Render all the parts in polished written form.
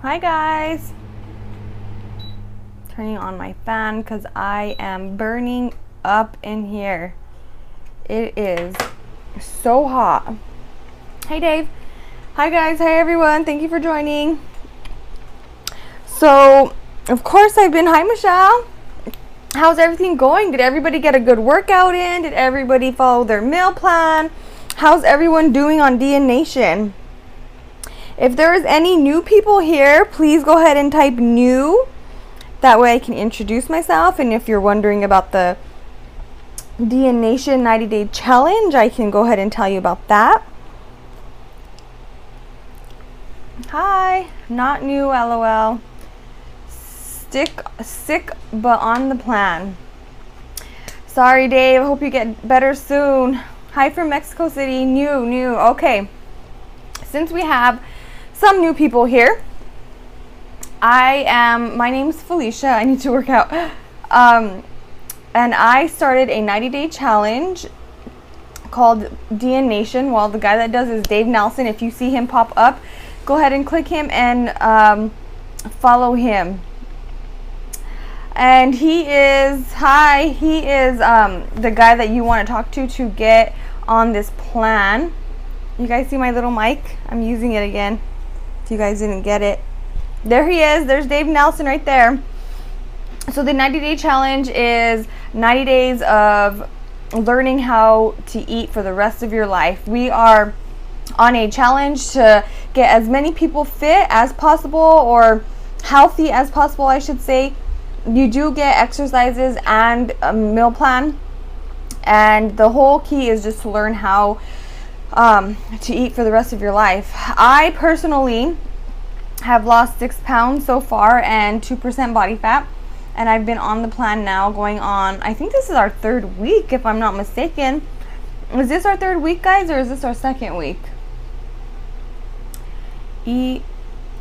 Hi guys. Turning on my fan because I am burning up in here. It is so hot. Hey Dave. Hi guys. Hi everyone. Thank you for joining. So, of course I've been. Hi Michelle. How's everything going? Did everybody get a good workout in? Did everybody follow their meal plan? How's everyone doing on DN Nation? If there is any new people here, please go ahead and type new. That way I can introduce myself. And if you're wondering about the DN Nation 90-day challenge, I can go ahead and tell you about that. Hi, not new, LOL. Sick, but on the plan. Sorry, Dave. Hope you get better soon. Hi from Mexico City. New. Okay. Since we have some new people here, my name's Felicia. I need to work out. And I started a 90-day challenge called DN Nation. Well, the guy that does is Dave Nelson. If you see him pop up, go ahead and click him and follow him. And he is the guy that you want to talk to get on this plan. You guys see my little mic? I'm using it again. If you guys didn't get it. There he is. There's Dave Nelson right there. So the 90-day challenge is 90 days of learning how to eat for the rest of your life. We are on a challenge to get as many people fit as possible, or healthy as possible, I should say. You do get exercises and a meal plan, and the whole key is just to learn how to eat for the rest of your life. I personally have lost 6 pounds so far and 2% body fat, and I've been on the plan now going on, I think this is our 3rd week if I'm not mistaken. Is this our 3rd week, guys, or is this our 2nd week?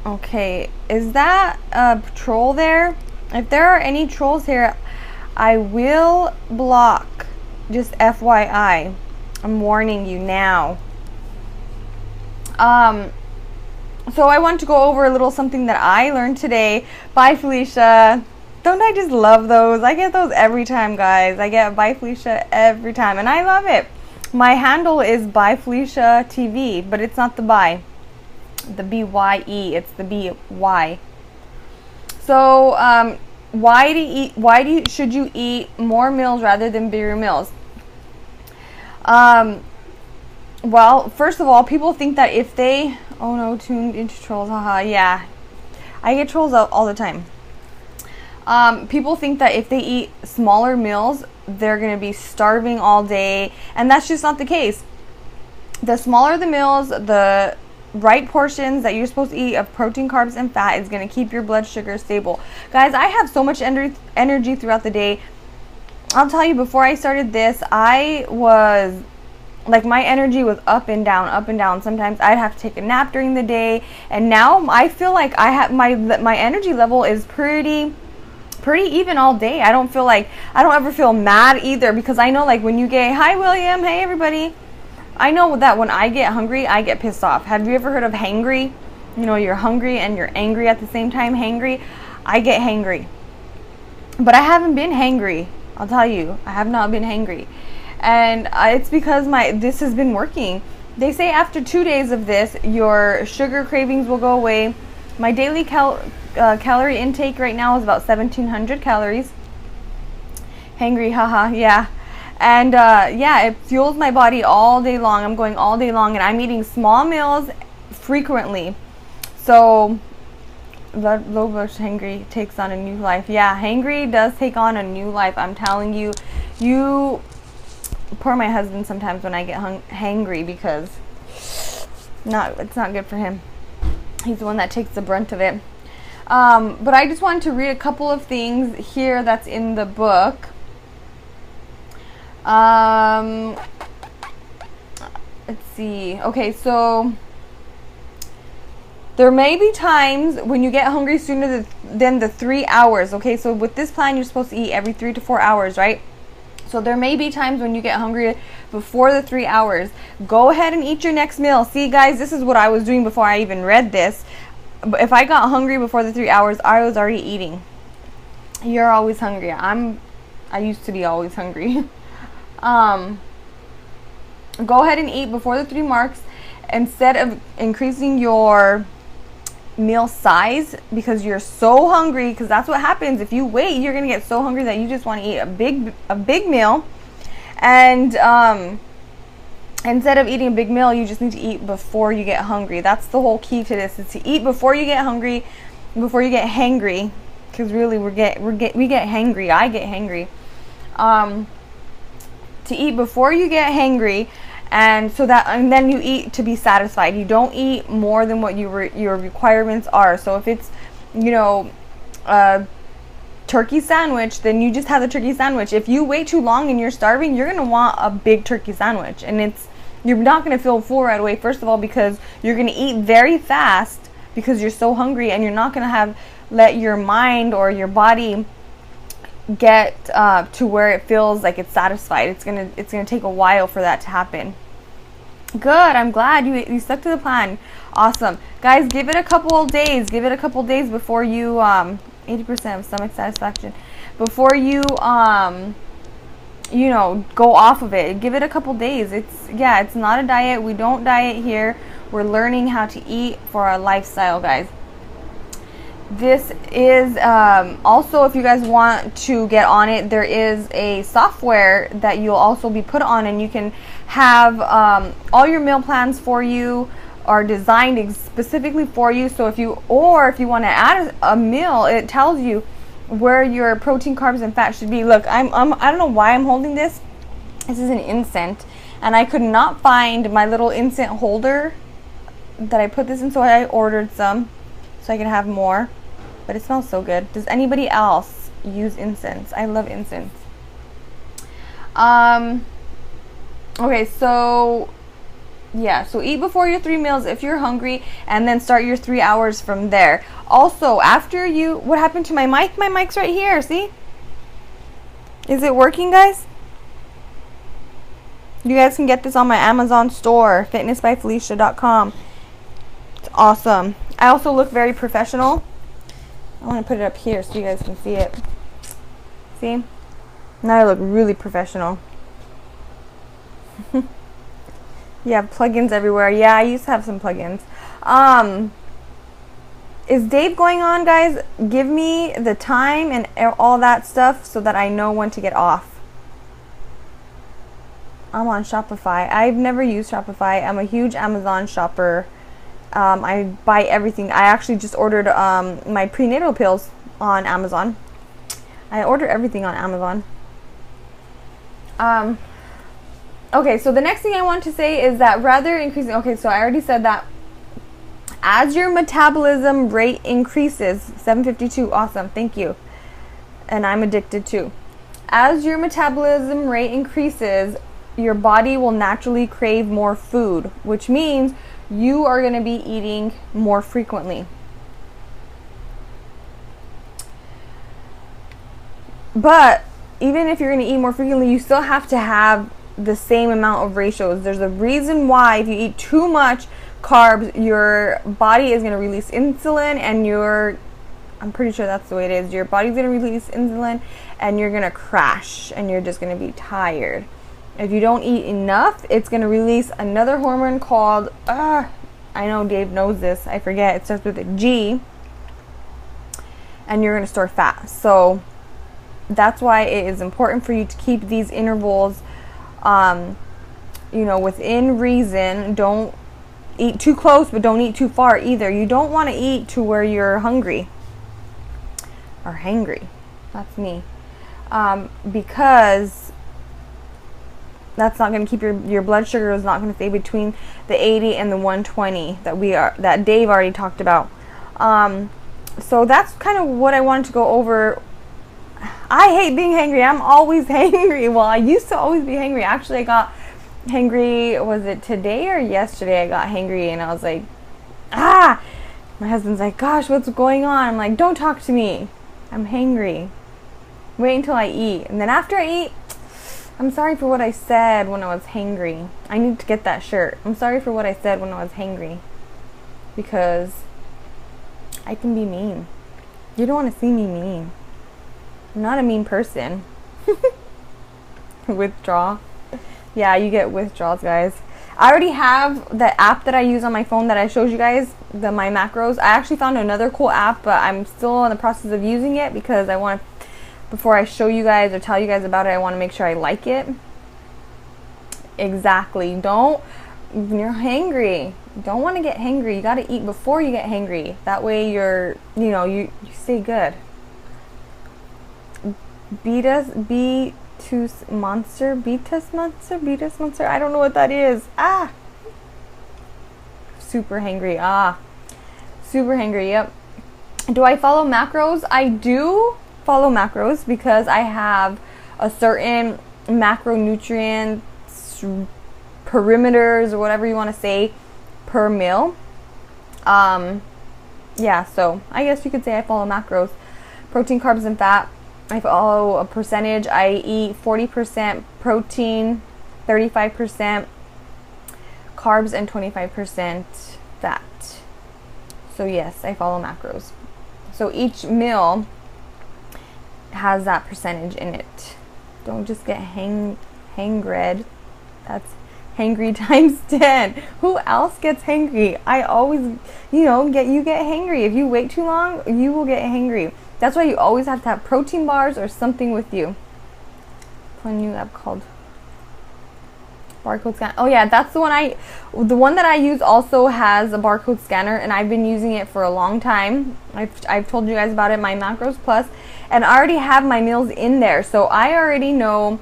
Okay, is that a troll there? If there are any trolls here, I will block. Just FYI. I'm warning you now. So I want to go over a little something that I learned today. Bye, Felicia. Don't I just love those? I get those every time, guys. I get Bye, Felicia every time, and I love it. My handle is Bye Felicia TV, but it's not the bye. The BYE. It's the BY. So, should you eat more meals rather than bigger meals? Well, first of all, people think that if they, oh no, tuned into trolls, haha, yeah, I get trolls all the time. People think that if they eat smaller meals, they're going to be starving all day, and that's just not the case. The smaller the meals, the right portions that you're supposed to eat of protein, carbs, and fat is going to keep your blood sugar stable. Guys, I have so much energy throughout the day. I'll tell you, before I started this, I was like, my energy was up and down, up and down. Sometimes I'd have to take a nap during the day, and now I feel like I have my energy level is pretty even all day. I don't ever feel mad either, because I know, like, when you get, hi William, hey everybody, I know that when I get hungry, I get pissed off. Have you ever heard of hangry? You know, you're hungry and you're angry at the same time. Hangry. I get hangry. But I haven't been hangry. I'll tell you. I have not been hangry. And it's because this has been working. They say after 2 days of this, your sugar cravings will go away. My daily calorie intake right now is about 1,700 calories. Hangry, haha, yeah. And yeah, it fuels my body all day long. I'm going all day long, and I'm eating small meals frequently. So low blood hangry takes on a new life. Yeah, hangry does take on a new life. I'm telling you. You poor my husband sometimes when I get hangry, because it's not good for him. He's the one that takes the brunt of it. But I just wanted to read a couple of things here that's in the book. Let's see. Okay, so there may be times when you get hungry sooner than the 3 hours. Okay, so with this plan, you're supposed to eat every 3 to 4 hours, right? So there may be times when you get hungry before the 3 hours. Go ahead and eat your next meal. See, guys, this is what I was doing before I even read this. if I got hungry before the 3 hours, I was already eating. You're always hungry. I used to be always hungry. Go ahead and eat before the 3 marks instead of increasing your meal size because you're so hungry, because that's what happens. If you wait, you're gonna get so hungry that you just want to eat a big meal. And instead of eating a big meal, you just need to eat before you get hungry. That's the whole key to this, is to eat before you get hungry, before you get hangry, because really we get hangry. I get hangry. To eat before you get hangry, and then you eat to be satisfied. You don't eat more than what your requirements are. So if it's, you know, a turkey sandwich, then you just have the turkey sandwich. If you wait too long and you're starving, you're gonna want a big turkey sandwich, and you're not gonna feel full right away. First of all, because you're gonna eat very fast because you're so hungry, and you're not gonna let your mind or your body get to where it feels like it's satisfied. It's gonna take a while for that to happen. Good. I'm glad you stuck to the plan. Awesome, guys. Give it a couple days. Give it a couple days before you 80% of stomach satisfaction before you you know, go off of it. Give it a couple days. It's not a diet. We don't diet here. We're learning how to eat for our lifestyle, guys. This is also, if you guys want to get on it, there is a software that you'll also be put on, and you can have all your meal plans for you are designed specifically for you. So if you want to add a meal, it tells you where your protein, carbs, and fat should be. Look, I don't know why I'm holding this. This is an incense, and I could not find my little incense holder that I put this in, so I ordered some so I can have more. But it smells so good. Does anybody else use incense? I love incense. Okay, so yeah, so eat before your 3 meals if you're hungry, and then start your 3 hours from there. Also, after what happened to my mic? My mic's right here, see? Is it working, guys? You guys can get this on my Amazon store, fitnessbyfelicia.com. It's awesome. I also look very professional. I want to put it up here so you guys can see it. See? Now I look really professional. You have plugins everywhere. Yeah, I used to have some plugins. Is Dave going on, guys? Give me the time and all that stuff so that I know when to get off. I'm on Shopify. I've never used Shopify. I'm a huge Amazon shopper. I buy everything. I actually just ordered my prenatal pills on Amazon. I order everything on Amazon. Okay, so the next thing I want to say is that rather increasing, okay, so I already said that as your metabolism rate increases, 752, awesome, thank you. And I'm addicted too. As your metabolism rate increases, your body will naturally crave more food, which means you are going to be eating more frequently. But even if you're going to eat more frequently, you still have to have the same amount of ratios. There's a reason why if you eat too much carbs, your body is going to release insulin, and I'm pretty sure that's the way it is. Your body's going to release insulin and you're going to crash and you're just going to be tired. If you don't eat enough, it's going to release another hormone called, I know Dave knows this, I forget, it starts with a G, and you're going to store fat. So that's why it is important for you to keep these intervals, you know, within reason. Don't eat too close, but don't eat too far either. You don't want to eat to where you're hungry or hangry. That's me. Because that's not going to keep your blood sugar is not going to stay between the 80 and the 120 that Dave already talked about. So that's kind of what I wanted to go over. I hate being hangry. I'm always hangry. Well, I used to always be hangry. Actually, I got hangry, was it today or yesterday? I got hangry and I was like, my husband's like, gosh, what's going on? I'm like, don't talk to me. I'm hangry. Wait until I eat. And then after I eat, I'm sorry for what I said when I was hangry. I need to get that shirt. I'm sorry for what I said when I was hangry. Because I can be mean. You don't want to see me mean. I'm not a mean person. Withdraw. Yeah, you get withdrawals, guys. I already have the app that I use on my phone that I showed you guys, My Macros. I actually found another cool app, but I'm still in the process of using it because I want to, before I show you guys or tell you guys about it, I want to make sure I like it. Exactly. When you're hangry, you don't want to get hangry. You got to eat before you get hangry. That way you're, you stay good. Betus monster. I don't know what that is. Super hangry. Super hangry. Yep. Do I follow macros? I do follow macros because I have a certain macronutrient perimeters or whatever you want to say per meal. Yeah, so I guess you could say I follow macros. Protein, carbs, and fat. I follow a percentage. I eat 40% protein, 35% carbs, and 25% fat. So yes, I follow macros. So each meal has that percentage in it. Don't just get hangry. That's hangry times 10. Who else gets hangry? I always, get hangry. If you wait too long, you will get hangry. That's why you always have to have protein bars or something with you. A new app called barcode scan. Oh yeah, that's the one that I use also has a barcode scanner, and I've been using it for a long time. I've told you guys about it, My Macros Plus, and I already have my meals in there, so I already know.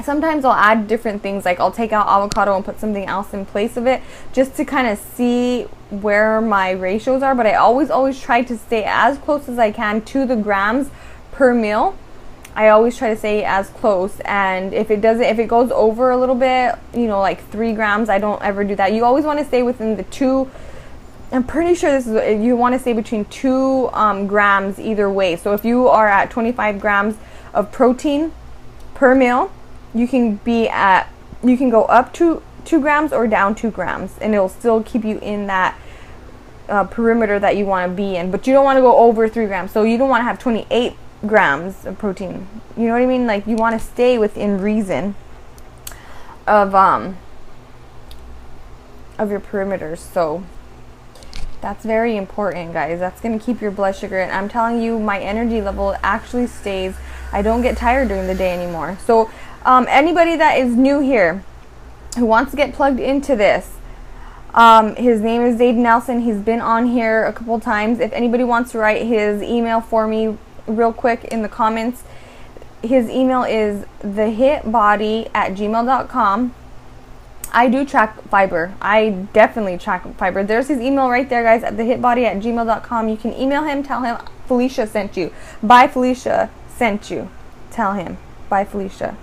Sometimes I'll add different things, like I'll take out avocado and put something else in place of it just to kind of see where my ratios are, but I always try to stay as close as I can to the grams per meal. I always try to stay as close, and if it goes over a little bit, like 3 grams, I don't ever do that. You always want to stay within the 2. I'm pretty sure you want to stay between 2 grams either way. So if you are at 25 grams of protein per meal, you can go up to 2 grams or down 2 grams, and it'll still keep you in that perimeter that you want to be in. But you don't want to go over 3 grams. So you don't want to have 28 grams of protein. You know what I mean? Like, you want to stay within reason of your perimeters. So that's very important, guys. That's going to keep your blood sugar. And I'm telling you, my energy level actually stays. I don't get tired during the day anymore. So anybody that is new here who wants to get plugged into this, his name is Dave Nelson. He's been on here a couple times. If anybody wants to write his email for me real quick in the comments, his email is thehitbody@gmail.com. I do track fiber. I definitely track fiber. There's his email right there, guys, at thehitbody@gmail.com. You can email him, tell him Felicia sent you. Bye, Felicia sent you. Tell him. Bye, Felicia.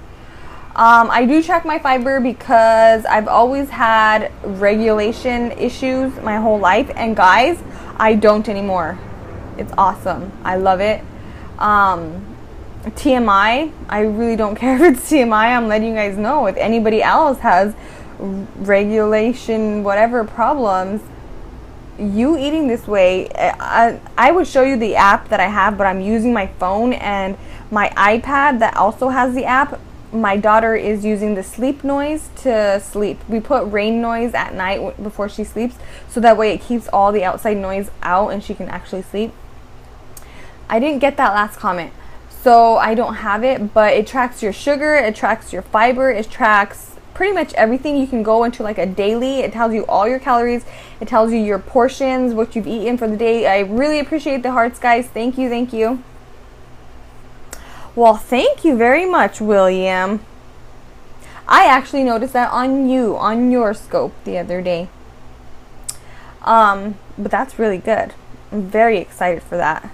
I do track my fiber because I've always had regulation issues my whole life, and guys, I don't anymore. It's awesome. I love it. TMI, I really don't care if it's TMI. I'm letting you guys know. If anybody else has regulation whatever problems, you eating this way, I would show you the app that I have, but I'm using my phone and my iPad that also has the app. My daughter is using the sleep noise to sleep. We put rain noise at night before she sleeps, so that way it keeps all the outside noise out and she can actually sleep. I didn't get that last comment, so I don't have it, but it tracks your sugar, it tracks your fiber, it tracks pretty much everything. You can go into like a daily. It tells you all your calories. It tells you your portions, what you've eaten for the day. I really appreciate the hearts, guys. Thank you, thank you. Well, thank you very much, William. I actually noticed that on your scope the other day. But that's really good. I'm very excited for that.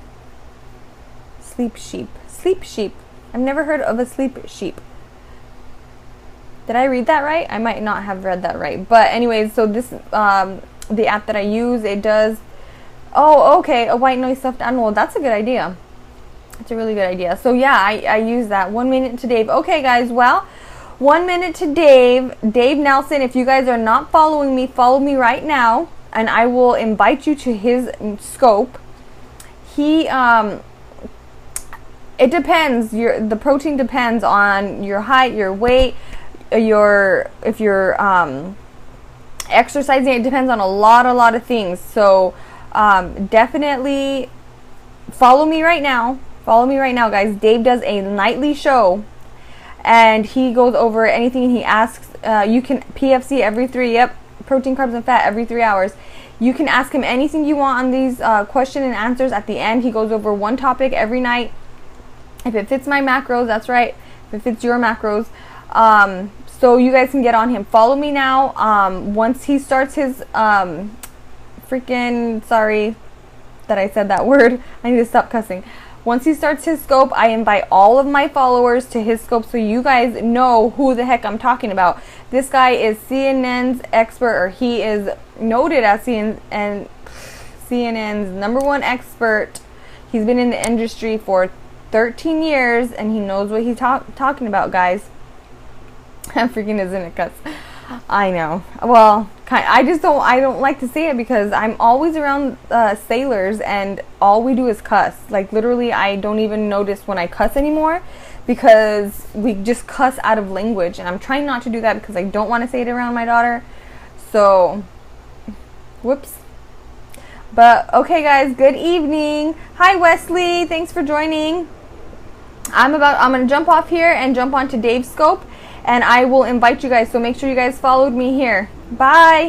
Sleep sheep. Sleep sheep. I've never heard of a sleep sheep. Did I read that right? I might not have read that right. But anyways, so this, the app that I use, it does, oh, okay, a white noise stuffed animal. That's a good idea. It's a really good idea. So yeah, I use that. 1 minute to Dave. Okay, guys, well, 1 minute to Dave. Dave Nelson, if you guys are not following me, follow me right now, and I will invite you to his scope. he it depends. The protein depends on your height, your weight, if you're exercising. It depends on a lot of things. So definitely follow me right now. Follow me right now, guys. Dave does a nightly show, and he goes over anything. He asks. You can PFC every 3. Yep, protein, carbs, and fat every 3 hours. You can ask him anything you want on these question and answers. At the end, he goes over one topic every night. If it fits my macros, that's right. If it fits your macros, so you guys can get on him. Follow me now. Once he starts his freaking, sorry that I said that word. I need to stop cussing. Once he starts his scope, I invite all of my followers to his scope so you guys know who the heck I'm talking about. This guy is CNN's expert, or he is noted as CNN's #1 expert. He's been in the industry for 13 years, and he knows what he's talking about, guys. I'm freaking, isn't it, cuss? I know. Well, I don't like to say it because I'm always around sailors, and all we do is cuss. Like, literally, I don't even notice when I cuss anymore, because we just cuss out of language, and I'm trying not to do that because I don't want to say it around my daughter. So, whoops. But okay, guys, good evening. Hi, Wesley. Thanks for joining. I'm going to jump off here and jump onto Dave's scope, and I will invite you guys, so make sure you guys followed me here. Bye.